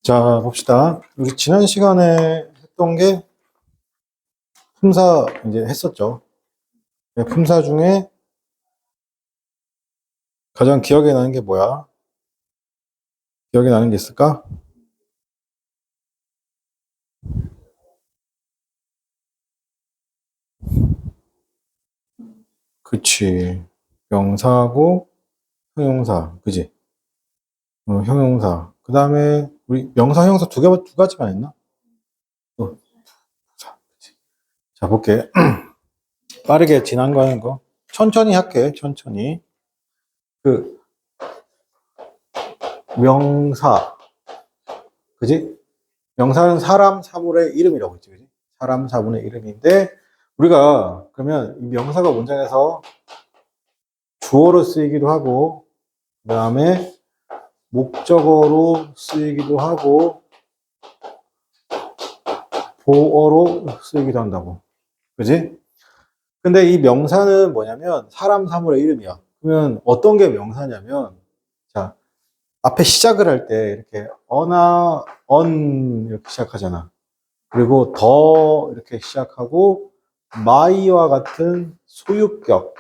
자, 봅시다. 우리 지난 시간에 했던 게 품사 이제 했었죠. 네, 품사 중에 가장 기억에 나는 게 뭐야? 기억에 나는 게 있을까? 그치. 명사하고 형용사. 그지? 형용사. 그 다음에 우리 명사, 형용사 두 가지만 했나? 또, 자, 그치. 자, 볼게. 빠르게 지난 거 하는 거. 천천히 할게, 천천히. 그, 명사. 그지? 명사는 사람, 사물의 이름이라고 했지, 그지? 사람, 사물의 이름인데, 우리가 그러면 이 명사가 문장에서 주어로 쓰이기도 하고, 그 다음에 목적어로 쓰이기도 하고, 보어로 쓰이기도 한다고. 그지? 근데 이 명사는 뭐냐면 사람, 사물의 이름이야. 그러면 어떤 게 명사냐면, 자, 앞에 시작을 할 때 이렇게 어나, 언 이렇게 시작하잖아. 그리고 더 이렇게 시작하고, 마이와 같은 소유격으로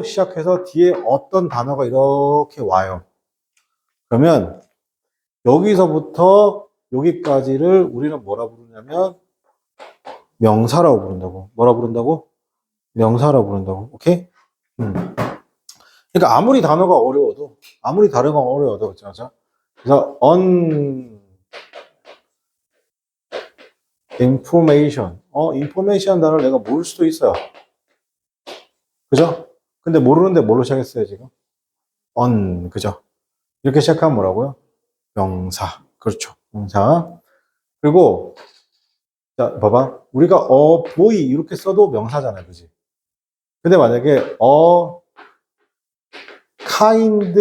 시작해서 뒤에 어떤 단어가 이렇게 와요. 그러면 여기서부터 여기까지를 우리는 뭐라 부르냐면 명사라고 부른다고. 뭐라 부른다고? 명사라고 부른다고. 오케이? 그러니까 아무리 단어가 어려워도, 그렇죠? 그래서 information 단어를 내가 모를 수도 있어요. 그죠? 근데 모르는데 뭘로 시작했어요, 지금? 그죠? 이렇게 시작하면 뭐라고요? 명사. 그렇죠. 명사. 그리고, 자, 봐봐. 우리가 보이 이렇게 써도 명사잖아요. 그지? 근데 만약에 kind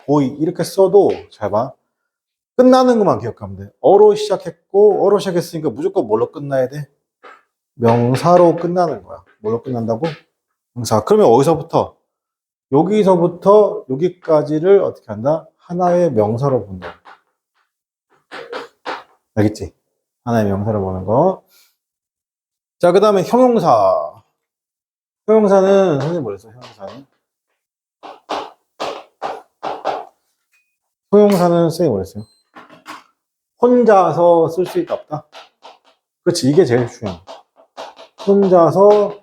boy 이렇게 써도, 잘 봐. 끝나는 것만 기억하면 돼. 어로 시작했으니까 무조건 뭘로 끝나야 돼? 명사로 끝나는 거야. 뭘로 끝난다고? 명사. 그러면 여기서부터 여기까지를 어떻게 한다? 하나의 명사로 본다. 알겠지? 하나의 명사로 보는 거. 자, 그 다음에 형용사. 형용사는, 선생님 뭐랬어, 형용사는? 형용사는 선생님 뭐랬어요? 혼자서 쓸 수 있다, 없다? 그렇지, 이게 제일 중요한 거. 혼자서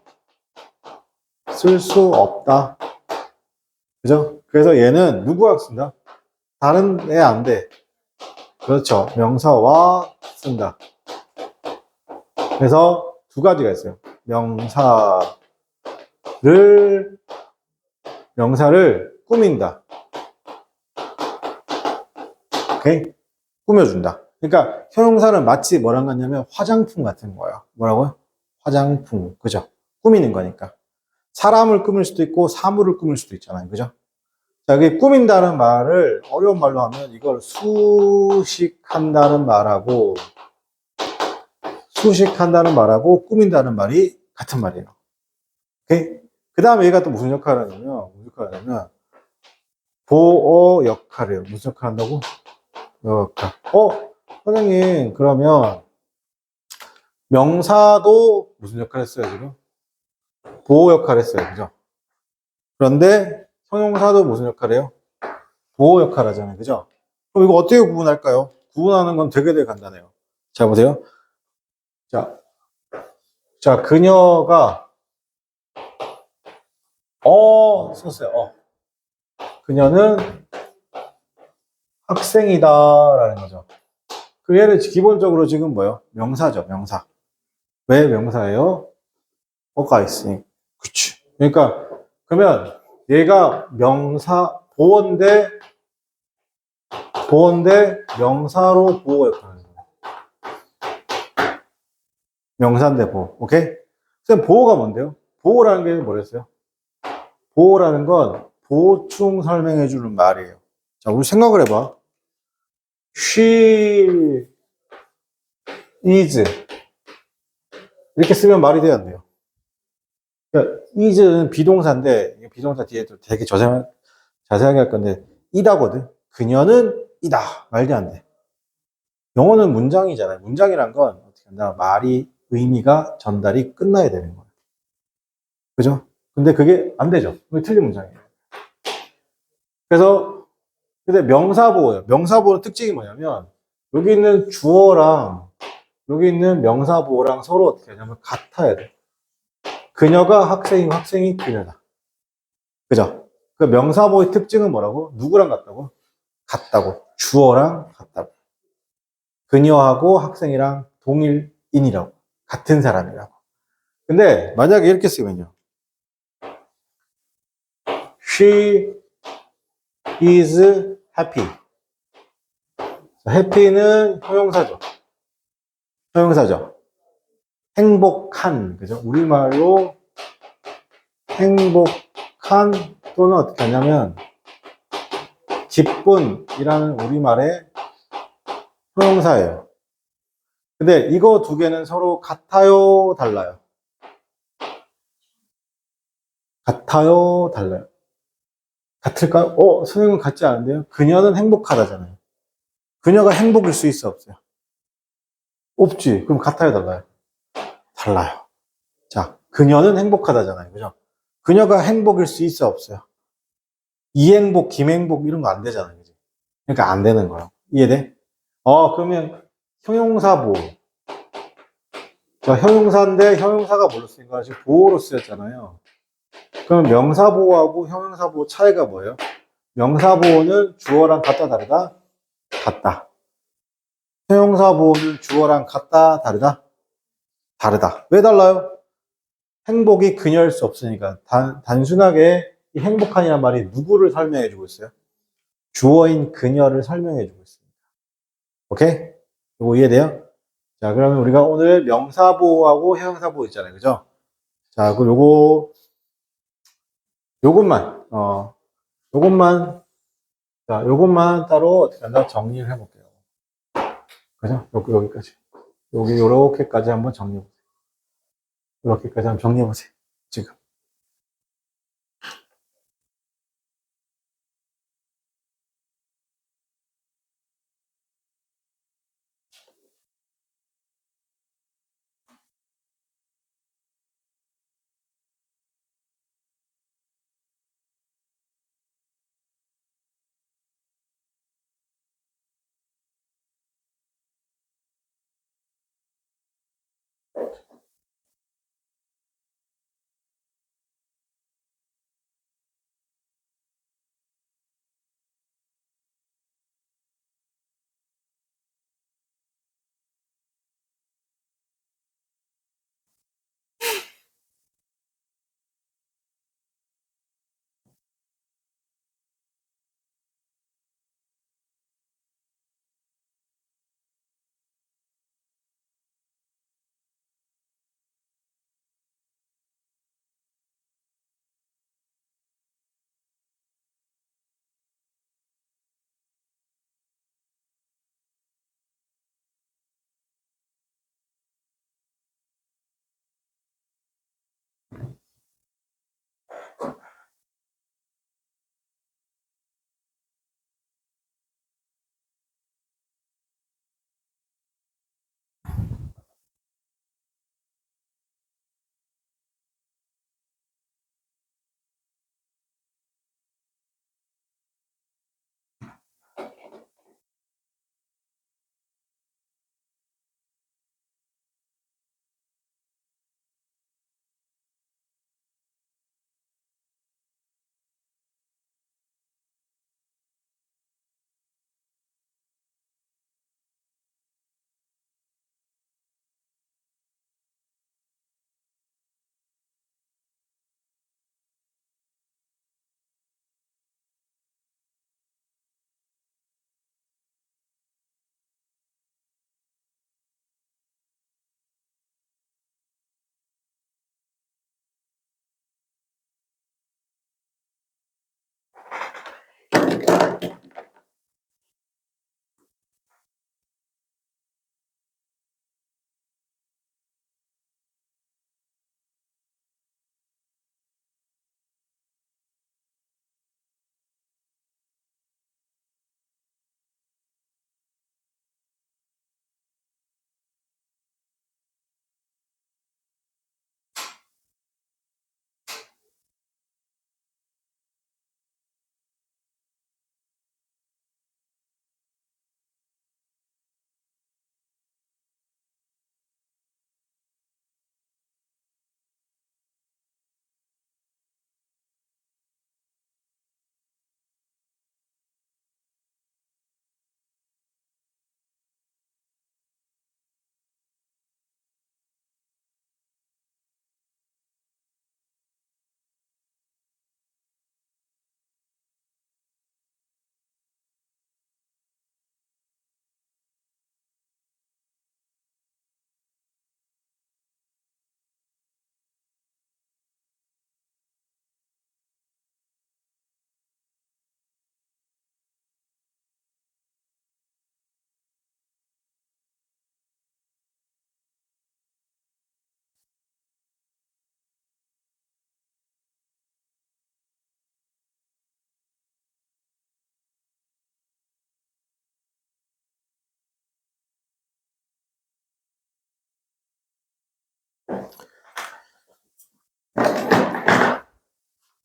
쓸 수 없다. 그죠? 그래서 얘는 누구와 쓴다? 다른 애 안 돼. 그렇죠. 명사와 쓴다. 그래서 두 가지가 있어요. 명사를 꾸민다. 오케이? 꾸며준다. 그러니까 형용사는 마치 뭐랑 같냐면 화장품 같은 거예요. 뭐라고요? 화장품. 그죠? 꾸미는 거니까. 사람을 꾸밀 수도 있고 사물을 꾸밀 수도 있잖아요. 그죠? 자, 여기 꾸민다는 말을 어려운 말로 하면 이걸 수식한다는 말하고 꾸민다는 말이 같은 말이에요. 오케이? 그 다음에 얘가 또 무슨 역할을 하냐면 보어 역할을 해요. 무슨 역할 한다고? 역할. 선생님, 그러면 명사도 무슨 역할 했어요, 지금? 보호 역할 했어요. 그죠? 그런데 형용사도 무슨 역할 해요? 보호 역할 하잖아요. 그죠? 그럼 이거 어떻게 구분할까요? 구분하는 건 되게 간단해요. 자, 보세요. 자, 그녀가, 썼어요. 그녀는 학생이다라는 거죠. 그 얘는 기본적으로 지금 뭐예요? 명사죠, 명사. 왜 명사예요? 어가 있으니. 그치. 그러니까, 그러면 얘가 보어인데 명사로 보호 역할을 해요. 명사인데 보호. 오케이? 선생님, 보호가 뭔데요? 보호라는 게 뭐랬어요? 보호라는 건 보충 설명해 주는 말이에요. 자, 우리 생각을 해봐. She is. 이렇게 쓰면 말이 돼야 안 돼요. 그러니까 is는 비동사인데, 비동사 뒤에 또 되게 자세하게 할 건데 이다거든. 그녀는 이다. 말도 안 돼. 영어는 문장이잖아요. 문장이란 건 어떻게 한다? 말이 의미가 전달이 끝나야 되는 거예요. 그죠? 근데 그게 안 되죠. 그게 틀린 문장이에요. 그래서 근데 명사보호예요. 명사보호의 특징이 뭐냐면 여기 있는 주어랑 여기 있는 명사보호랑 서로 어떻게 하냐면 같아야 돼. 그녀가 학생이고 학생이 그녀다. 그죠? 그 명사보호의 특징은 뭐라고? 누구랑 같다고? 같다고. 주어랑 같다고. 그녀하고 학생이랑 동일인이라고. 같은 사람이라고. 근데 만약에 이렇게 쓰면요. She is happy. happy는 형용사죠. 형용사죠. 행복한. 그죠? 우리말로 행복한 또는 어떻게 하냐면 기쁜이라는 우리말의 형용사예요. 근데 이거 두 개는 서로 같아요, 달라요? 같아요, 달라요? 같을까요? 선생님은 같지 않은데요? 그녀는 행복하다잖아요. 그녀가 행복일 수 있어, 없어요? 없지. 그럼 같아요, 달라요? 달라요. 자, 그녀는 행복하다잖아요. 그죠? 그녀가 행복일 수 있어, 없어요? 이행복, 김행복 이런 거 안 되잖아요. 그죠? 그러니까 안 되는 거예요. 이해돼? 그러면 형용사 보호. 자, 형용사인데 형용사가 뭘로 쓰인가? 지금 보호로 쓰였잖아요. 그럼 명사 보호하고 형용사 보호 차이가 뭐예요? 명사 보호는 주어랑 같다 다르다? 같다. 형용사 보호는 주어랑 같다 다르다? 다르다. 왜 달라요? 행복이 그녀일 수 없으니까. 단순하게 이 행복한이란 말이 누구를 설명해 주고 있어요? 주어인 그녀를 설명해 주고 있습니다. 오케이? 이거 이해돼요? 자, 그러면 우리가 오늘 명사 보호하고 형용사 보호 있잖아요. 그죠? 자, 그럼 요것만, 요것만, 자, 요것만 따로 어떻게 한다? 정리를 해볼게요. 그죠? 여기까지. 요렇게까지 한번 정리해보세요. 요렇게까지 한번 정리해보세요. 지금.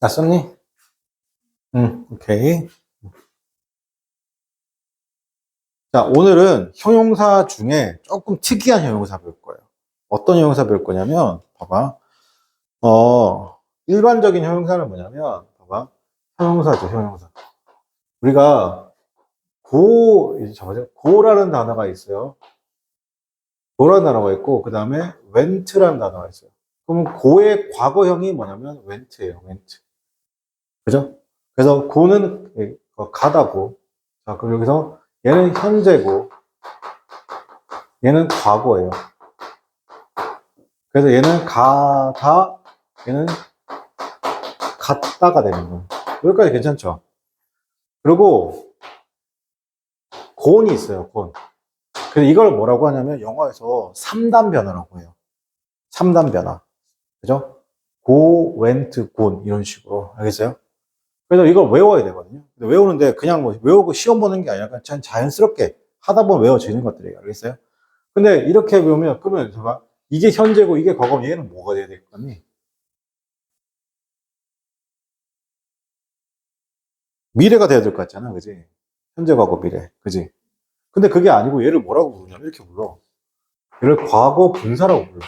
다 썼니? 응, 오케이. 자, 오늘은 형용사 중에 조금 특이한 형용사 배울 거예요. 어떤 형용사 배울 거냐면, 봐봐. 일반적인 형용사는 뭐냐면, 봐봐. 형용사죠, 형용사. 우리가 이제 잡아보세요. 고라는 단어가 있어요. 고라는 단어가 있고, 그 다음에 went라는 단어가 있어요. 그러면 고의 과거형이 뭐냐면 went예요, went. 그죠? 그래서 고는 가다고. 자, 그럼 여기서 얘는 현재고, 얘는 과거예요. 그래서 얘는 가다, 얘는 갔다가 되는 거예요. 여기까지 괜찮죠? 그리고 곤이 있어요, 곤. 그래서 이걸 뭐라고 하냐면 영어에서 3단 변화라고 해요. 3단 변화. 그죠? go, went, gone 이런 식으로. 알겠어요? 그래서 이걸 외워야 되거든요. 근데 외우는데 그냥 뭐 외우고 시험 보는 게 아니라 그냥 자연스럽게 하다 보면 외워지는 것들이에요. 알겠어요? 근데 이렇게 외우면 그러면 잠깐 이게 현재고 이게 과거면 얘는 뭐가 돼야 되겠니? 미래가 돼야 될 것 같잖아, 그지? 현재, 과거, 미래, 그지? 근데 그게 아니고 얘를 뭐라고 부르냐면 이렇게 불러. 얘를 과거 분사라고 불러.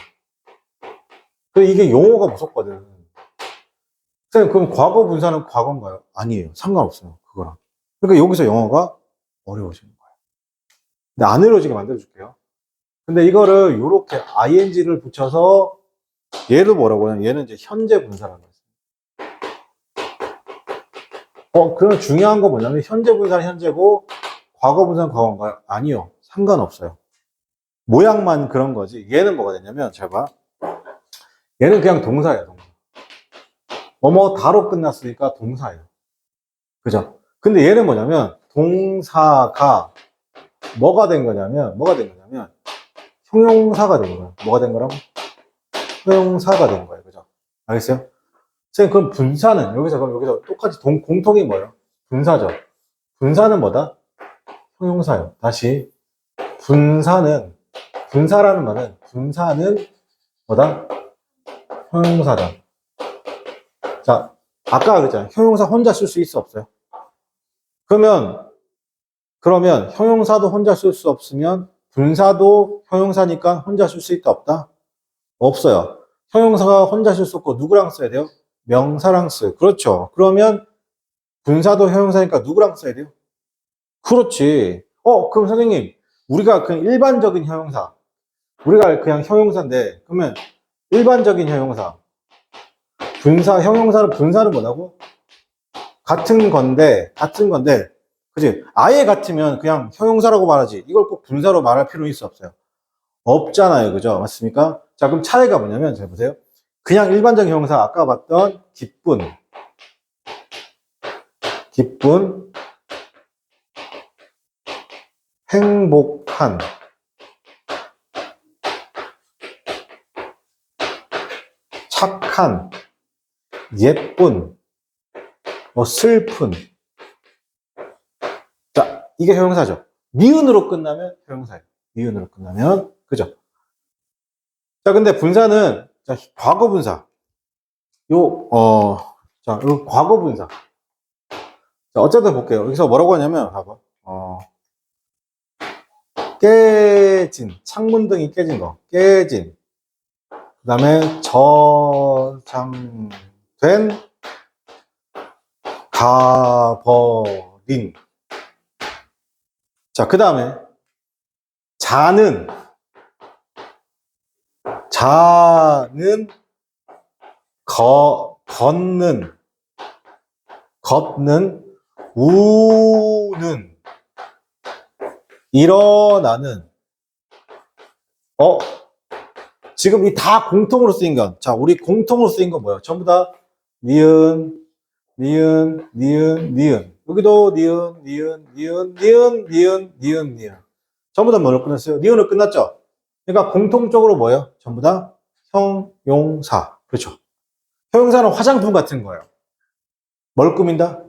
근데 이게 용어가 무섭거든. 선생님, 그럼 과거 분사는 과거인가요? 아니에요. 상관없어요. 그거랑. 그러니까 여기서 영어가 어려워지는 거예요. 근데 안 어려워지게 만들어줄게요. 근데 이거를 요렇게 ing를 붙여서 얘를 뭐라고 하냐면 얘는 이제 현재 분사라는 거예요. 그럼 중요한 거 뭐냐면 현재 분사는 현재고 과거 분사는 과거인가요? 아니요. 상관없어요. 모양만 그런 거지. 얘는 뭐가 되냐면 잘 봐. 얘는 그냥 동사예요. 동사. 뭐뭐 다로 끝났으니까 동사예요. 그죠? 근데 얘는 뭐냐면 동사가 뭐가 된 거냐면 형용사가 된 거예요. 뭐가 된 거라고? 형용사가 된 거예요. 그죠? 알겠어요? 선생님, 그럼 분사는 여기서 똑같이 공통이 뭐예요? 분사죠. 분사는 뭐다? 형용사예요. 다시 분사라는 말은 분사는 뭐다? 형용사다. 자, 아까 그랬잖아요. 형용사 혼자 쓸 수 있어 없어요? 그러면 형용사도 혼자 쓸 수 없으면 분사도 형용사니까 혼자 쓸 수 있다 없다? 없어요. 형용사가 혼자 쓸 수 없고 누구랑 써야 돼요? 명사랑 써요. 그렇죠. 그러면 분사도 형용사니까 누구랑 써야 돼요? 그렇지. 그럼 선생님, 우리가 그냥 일반적인 형용사, 우리가 그냥 형용사인데, 그러면 일반적인 형용사, 분사는 뭐라고? 같은 건데, 그지? 아예 같으면 그냥 형용사라고 말하지. 이걸 꼭 분사로 말할 필요는 있어 없어요? 없잖아요. 그죠? 맞습니까? 자, 그럼 차이가 뭐냐면, 잘 보세요. 그냥 일반적인 형용사, 아까 봤던 기쁜, 행복한, 착한, 예쁜, 슬픈. 자, 이게 형용사죠. 니은으로 끝나면 형용사예요. 니은으로 끝나면. 그죠? 자, 근데 분사는, 자, 과거 분사. 요 과거 분사. 자, 어쨌든 볼게요. 여기서 뭐라고 하냐면, 봐봐. 창문등이 깨진 거. 깨진. 그 다음에 저장된, 가버린. 자, 그 다음에 자는, 걷는, 우는, 일어나는. 지금 이 다 공통으로 쓰인 건, 자, 우리 공통으로 쓰인 건 뭐예요? 전부 다 니은. 여기도 니은. 전부 다 뭐로 끝났어요? 니은으로 끝났죠? 그러니까 공통적으로 뭐예요? 전부 다 형용사. 그렇죠. 형용사는 화장품 같은 거예요. 뭘 꾸민다?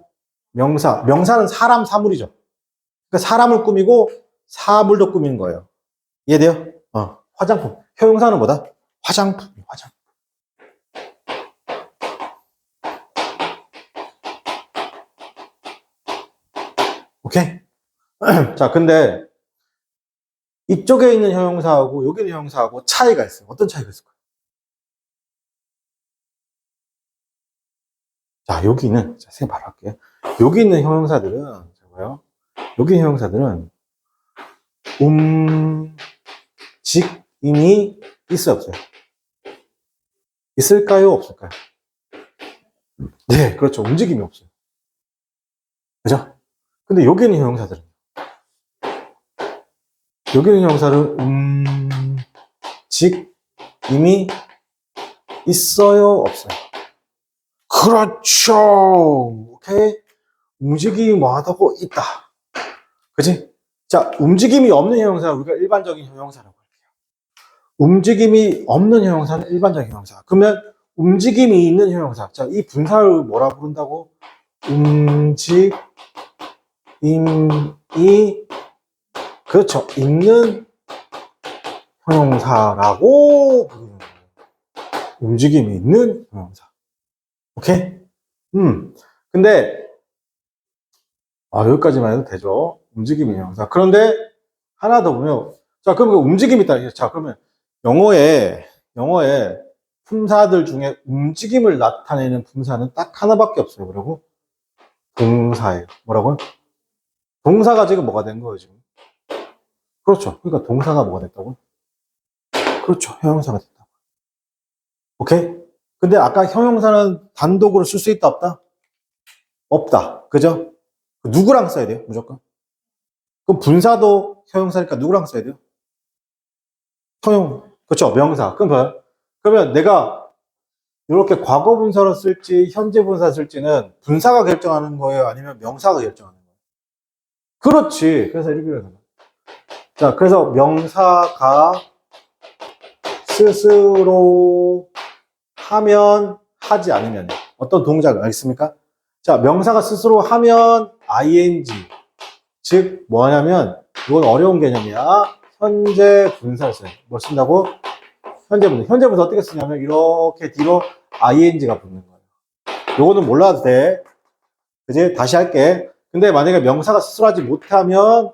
명사. 명사는 사람, 사물이죠. 그러니까 사람을 꾸미고 사물도 꾸미는 거예요. 이해돼요? 화장품. 형용사는 뭐다? 화장품. 오케이? 자, 근데 이쪽에 있는 형용사하고 여기 있는 형용사하고 차이가 있어요. 어떤 차이가 있을까요? 자, 여기는, 자, 생각 바로 할게요. 여기 있는 형용사들은, 뭐요? 여기 있는 형용사들은, 움직임이 있어요, 없어요? 있을까요, 없을까요? 네, 그렇죠. 움직임이 없어요. 그죠? 근데 여기 있는 형용사들은, 여기 있는 형용사는 움직임이 있어요, 없어요? 그렇죠. 오케이? 움직임이 뭐하다고 있다. 그지? 자, 움직임이 없는 형용사, 우리가 일반적인 형용사라고 할게요. 움직임이 없는 형용사는 일반적인 형용사. 그러면 움직임이 있는 형용사. 자, 이 분사를 뭐라 부른다고? 움직임이, 그렇죠. 있는 형용사라고 부르는 거예요. 움직임이 있는 형용사. 오케이? 근데, 여기까지만 해도 되죠. 움직임이 있는 형용사. 그런데, 하나 더 보면, 자, 그러면 움직임이 있다. 자, 그러면, 영어에 품사들 중에 움직임을 나타내는 품사는 딱 하나밖에 없어요. 뭐라고? 동사예요. 뭐라고요? 동사가 지금 뭐가 된 거예요, 지금? 그렇죠. 그러니까 동사가 뭐가 됐다고? 그렇죠. 형용사가 됐다고. 오케이? 근데 아까 형용사는 단독으로 쓸 수 있다, 없다? 없다. 그죠? 누구랑 써야 돼요, 무조건? 그럼 분사도 형용사니까 누구랑 써야 돼요? 그렇죠. 명사. 그러면 내가 이렇게 과거 분사로 쓸지 현재 분사 쓸지는 분사가 결정하는 거예요? 아니면 명사가 결정하는 거예요? 그렇지. 그래서 이렇게 해서. 자, 그래서 명사가 스스로 하면 하지 않으면 어떤 동작을 알겠습니까? 자, 명사가 스스로 하면 ing. 즉 뭐냐면 이건 어려운 개념이야. 현재 분사를 써요. 뭐 쓴다고? 현재 분사. 현재 분사 어떻게 쓰냐면 이렇게 뒤로 ing가 붙는 거예요. 요거는 몰라도 돼. 그지? 다시 할게. 근데 만약에 명사가 스스로 하지 못하면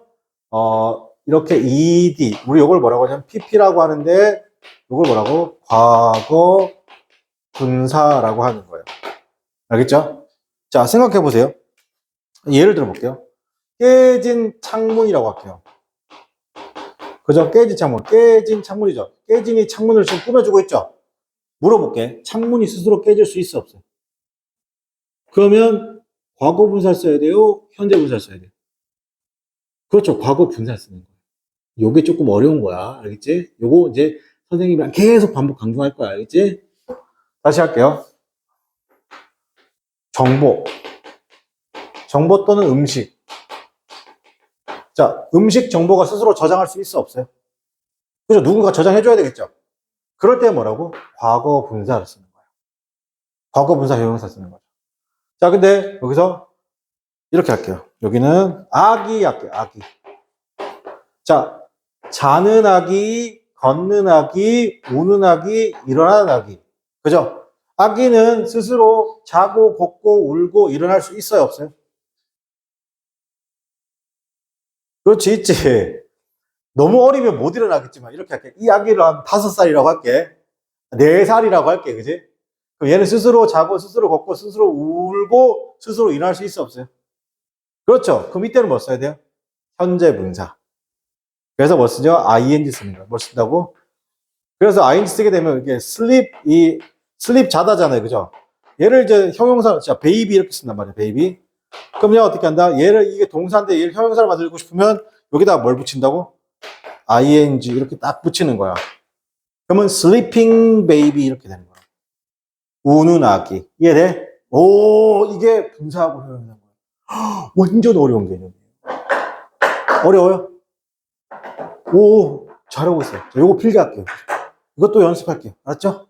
이렇게 ed. 우리 요걸 뭐라고 하냐면 pp라고 하는데 요걸 뭐라고? 과거 분사라고 하는 거예요. 알겠죠? 자, 생각해 보세요. 예를 들어 볼게요. 깨진 창문이라고 할게요. 그죠? 깨진 창문. 깨진 창문이죠. 깨진이 창문을 지금 꾸며주고 있죠? 물어볼게. 창문이 스스로 깨질 수 있어, 없어요? 그러면 과거 분사 써야 돼요? 현재 분사 써야 돼요? 그렇죠. 과거 분사 쓰는 거예요. 요게 조금 어려운 거야. 알겠지? 요거 이제 선생님이랑 계속 반복 강조할 거야. 알겠지? 다시 할게요. 정보. 정보 또는 음식. 자, 음식 정보가 스스로 저장할 수 있어, 없어요? 그죠? 누군가 저장해줘야 되겠죠? 그럴 때 뭐라고? 과거 분사를 쓰는 거예요. 과거 분사 형용사 쓰는 거죠. 자, 근데 여기서 이렇게 할게요. 여기는 아기 할게요. 아기. 자, 자는 아기, 걷는 아기, 우는 아기, 일어나는 아기. 그죠? 아기는 스스로 자고, 걷고, 울고, 일어날 수 있어요, 없어요? 그렇지, 있지. 너무 어리면 못 일어나겠지만, 이렇게 할게. 이 아기를 한 5살이라고 할게. 4살이라고 할게, 그지? 그럼 얘는 스스로 자고, 스스로 걷고, 스스로 울고, 스스로 일어날 수 있어, 없어요? 그렇죠. 그럼 이때는 뭐 써야 돼요? 현재 분사. 그래서 뭐 쓰죠? ing 쓰는 거예요. 뭘 쓴다고? 그래서 ing 쓰게 되면 이게 sleep 자다잖아요. 그죠? 얘를 이제 형용사, 자, baby 이렇게 쓴단 말이에요. baby. 그럼 얘가 어떻게 한다? 얘를, 이게 동사인데 얘를 형용사로 만들고 싶으면 여기다 뭘 붙인다고? ing 이렇게 딱 붙이는 거야. 그러면 sleeping baby 이렇게 되는 거야. 우는 아기. 이해돼? 오, 이게 분사하고 형용사인 거야. 완전 어려운 개념이에요. 어려워요? 오, 잘하고 있어요. 자, 요거 필기할게요. 이것도 연습할게요. 알았죠?